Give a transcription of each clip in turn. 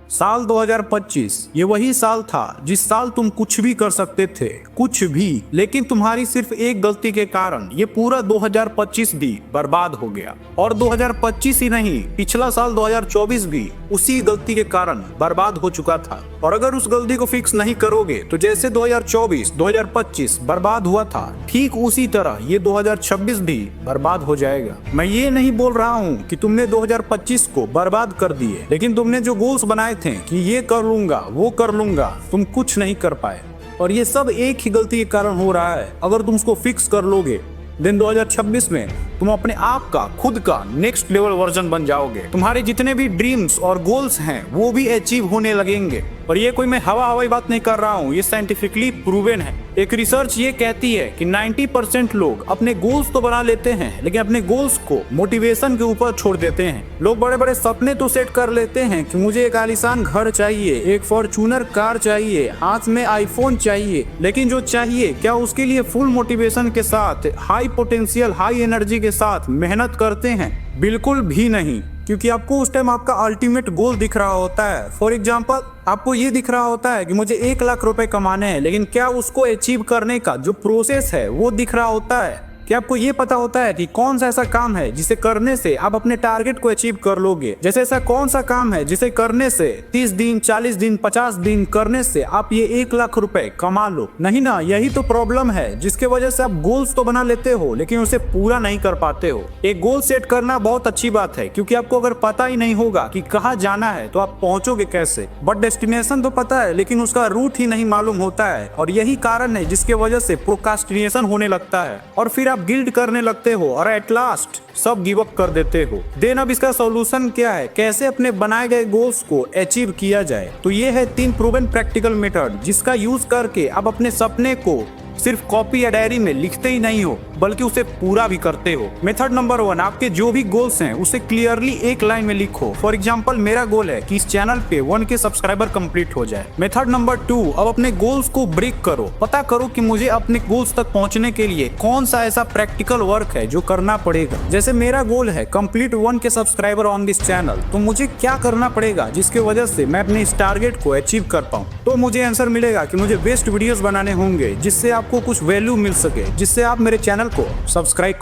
साल 2025 ये वही साल था जिस साल तुम कुछ भी कर सकते थे, कुछ भी, लेकिन तुम्हारी सिर्फ एक गलती के कारण ये पूरा 2025 भी बर्बाद हो गया। और 2025 ही नहीं, पिछला साल 2024 भी उसी गलती के कारण बर्बाद हो चुका था। और अगर उस गलती को फिक्स नहीं करोगे तो जैसे 2024, 2025 बर्बाद हुआ था, ठीक उसी तरह ये 2026 भी बर्बाद हो जाएगा। मैं ये नहीं बोल रहा हूँ कि तुमने 2025 को बर्बाद कर दिए, लेकिन तुमने जो गोल्स बनाए थे कि ये कर लूंगा, वो कर लूंगा, तुम कुछ नहीं कर पाए। और ये सब एक ही गलती के कारण हो रहा है। अगर तुम उसको फिक्स कर लोगे दिन 2026 में तुम अपने आप का खुद का नेक्स्ट लेवल वर्जन बन जाओगे। तुम्हारे जितने भी ड्रीम्स और गोल्स हैं वो भी अचीव होने लगेंगे। और ये कोई मैं हवाई बात नहीं कर रहा हूँ, ये साइंटिफिकली प्रूवन है। एक रिसर्च ये कहती है कि 90% लोग अपने गोल्स तो बना लेते हैं, लेकिन अपने गोल्स को मोटिवेशन के ऊपर छोड़ देते हैं। लोग बड़े बड़े सपने तो सेट कर लेते हैं कि मुझे एक आलीशान घर चाहिए, एक फॉर्च्यूनर कार चाहिए, हाथ में आईफोन चाहिए, लेकिन जो चाहिए क्या उसके लिए फुल मोटिवेशन के साथ, हाई पोटेंशियल, हाई एनर्जी के साथ मेहनत करते हैं? बिल्कुल भी नहीं, क्योंकि आपको उस टाइम आपका अल्टीमेट गोल दिख रहा होता है। फॉर एग्जाम्पल, आपको ये दिख रहा होता है कि मुझे 1 लाख रुपए कमाने हैं, लेकिन क्या उसको अचीव करने का जो प्रोसेस है वो दिख रहा होता है? क्या आपको ये पता होता है कि कौन सा ऐसा काम है जिसे करने से आप अपने टारगेट को अचीव कर लोगे? जैसे ऐसा कौन सा काम है जिसे करने से 30 दिन, 40 दिन, 50 दिन करने से आप ये 1 लाख रुपए कमा लो? नहीं ना, यही तो प्रॉब्लम है, जिसके वजह से आप गोल्स तो बना लेते हो लेकिन उसे पूरा नहीं कर पाते हो। एक गोल सेट करना बहुत अच्छी बात है, क्योंकि आपको अगर पता ही नहीं होगा कि कहाँ जाना है तो आप पहुंचोगे कैसे? बट डेस्टिनेशन तो पता है, लेकिन उसका रूट ही नहीं मालूम होता है। और यही कारण है जिसके वजह से प्रोक्रास्टिनेशन होने लगता है और फिर गिल्ड करने लगते हो और एट लास्ट सब गिव अप कर देते हो। देन अब इसका सॉल्यूशन क्या है? कैसे अपने बनाए गए गोल्स को अचीव किया जाए? तो ये है 3 प्रूवन प्रैक्टिकल मेथड, जिसका यूज करके आप अपने सपने को सिर्फ कॉपी या डायरी में लिखते ही नहीं हो, बल्कि उसे पूरा भी करते हो। मेथड नंबर 1, आपके जो भी गोल्स हैं उसे क्लियरली एक लाइन में लिखो। फॉर एग्जांपल, मेरा गोल है कि इस चैनल पे 1K सब्सक्राइबर कंप्लीट हो जाए। मेथड नंबर 2, अब अपने गोल्स को ब्रेक करो। पता करो कि मुझे अपने गोल्स तक पहुंचने के लिए कौन सा ऐसा प्रैक्टिकल वर्क है जो करना पड़ेगा। जैसे मेरा गोल है complete 1K subscriber on this channel, तो मुझे क्या करना पड़ेगा जिसकी वजह से मैं अपने इस टारगेट को अचीव कर पाऊँ? तो मुझे आंसर मिलेगा कि मुझे बेस्ट वीडियोस बनाने होंगे जिससे आपको कुछ वैल्यू मिल सके, जिससे आप मेरे चैनल को सब्सक्राइब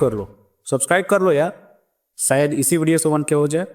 कर लो यार। शायद इसी वीडियो से 1K हो जाए।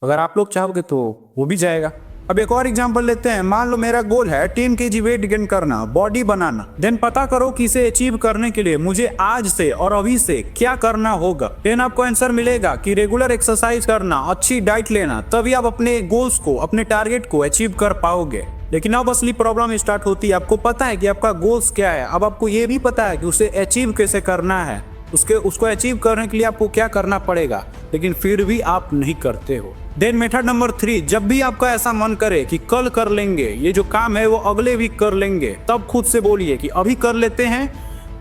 अगर आप लोग चाहोगे तो वो भी जाएगा। अब एक और एग्जांपल लेते हैं। मान लो मेरा गोल है 10 kg वेट गेन करना, बॉडी बनाना। देन पता करो कि इसे अचीव करने के लिए मुझे आज से और अभी से क्या करना होगा। देन आपको आंसर मिलेगा कि रेगुलर एक्सरसाइज करना, अच्छी डाइट लेना, तभी आप अपने गोल्स को, अपने टारगेट को अचीव कर पाओगे। लेकिन अब असली प्रॉब्लम स्टार्ट होती है। आपको पता है कि आपका गोल्स क्या है, अब आपको ये भी पता है कि उसे अचीव कैसे करना है, उसको अचीव करने के लिए आपको क्या करना पड़ेगा, लेकिन फिर भी आप नहीं करते हो। देन मेथड नंबर 3, जब भी आपका ऐसा मन करे कि कल कर लेंगे, ये जो काम है वो अगले वीक कर लेंगे, तब खुद से बोलिए कि अभी कर लेते हैं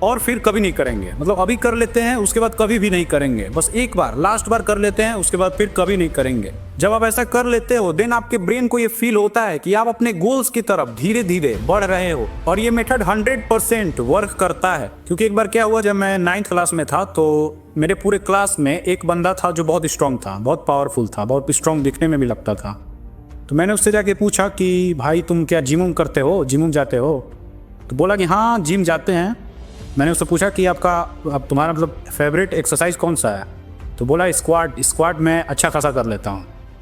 और फिर कभी नहीं करेंगे। मतलब अभी कर लेते हैं, उसके बाद कभी भी नहीं करेंगे। बस एक बार, लास्ट बार कर लेते हैं, उसके बाद फिर कभी नहीं करेंगे। जब आप ऐसा कर लेते हो, देन आपके ब्रेन को ये फील होता है कि आप अपने गोल्स की तरफ धीरे धीरे बढ़ रहे हो। और ये मेथड 100% वर्क करता है। क्योंकि एक बार क्या हुआ, जब मैं 9th क्लास में था तो मेरे पूरे क्लास में एक बंदा था जो बहुत स्ट्रांग था, बहुत पावरफुल था, बहुत स्ट्रांग दिखने में भी लगता था। तो मैंने उससे जाके पूछा कि भाई तुम क्या जिम करते हो, जिम जाते हो? तो बोला कि हाँ जिम जाते हैं। मैंने उससे पूछा कि अब तुम्हारा मतलब फेवरेट एक्सरसाइज कौन सा है? तो बोला स्क्वाट में अच्छा खासा कर लेता हूँ।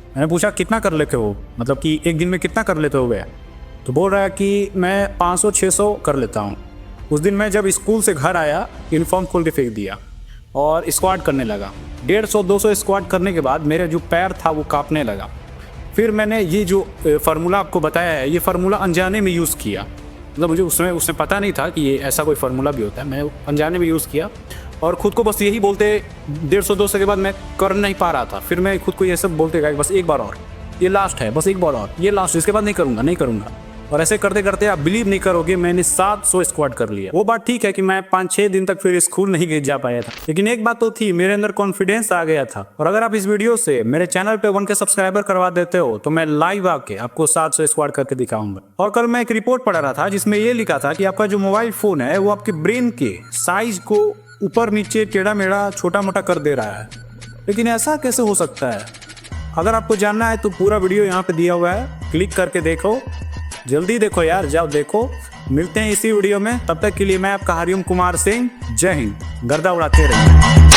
मैंने पूछा कितना कर लेते हो, मतलब कि एक दिन में कितना कर लेते हो? तो बोल रहा है कि मैं 500-600 कर लेता हूँ। उस दिन मैं जब स्कूल से घर आया, यूनिफॉर्म खोल के फेंक दिया और स्क्वाट करने लगा। 150-200 स्क्वाट करने के बाद मेरे जो पैर था वो कांपने लगा। फिर मैंने ये जो फार्मूला आपको बताया है, ये फार्मूला अनजाने में यूज़ किया। मतलब मुझे उसमें पता नहीं था कि ये ऐसा कोई फार्मूला भी होता है। मैं अनजाने में यूज़ किया और खुद को बस यही बोलते 150-200 के बाद मैं कर नहीं पा रहा था। फिर मैं खुद को ये सब बोलते गया बस एक बार और, ये लास्ट है, बस एक बार और, ये लास्ट, इसके बाद नहीं करूँगा। और ऐसे करते करते आप बिलीव नहीं करोगे, मैंने 700 स्क्वाट कर लिया। वो बात ठीक है कि मैं 5-6 दिन तक फिर स्कूल नहीं जा पाया था, लेकिन एक बात तो थी, मेरे अंदर कॉन्फिडेंस आ गया था। और अगर आप इस वीडियो से मेरे चैनल पे 1K सब्सक्राइबर करवा देते हो तो मैं लाइव आके आपको 700 स्क्वाट करके दिखाऊंगा। और कल मैं एक रिपोर्ट पढ़ रहा था जिसमें ये लिखा था कि आपका जो मोबाइल फोन है वो आपके ब्रेन के साइज को ऊपर नीचे, टेढ़ा मेढ़ा, छोटा मोटा कर दे रहा है। लेकिन ऐसा कैसे हो सकता है? अगर आपको जानना है तो पूरा वीडियो यहाँ पे दिया हुआ है, क्लिक करके देखो, जल्दी देखो यार, जाओ देखो। मिलते हैं इसी वीडियो में, तब तक के लिए मैं आपका हरिओम कुमार सिंह, जय हिंद, गर्दा उड़ाते रहिए।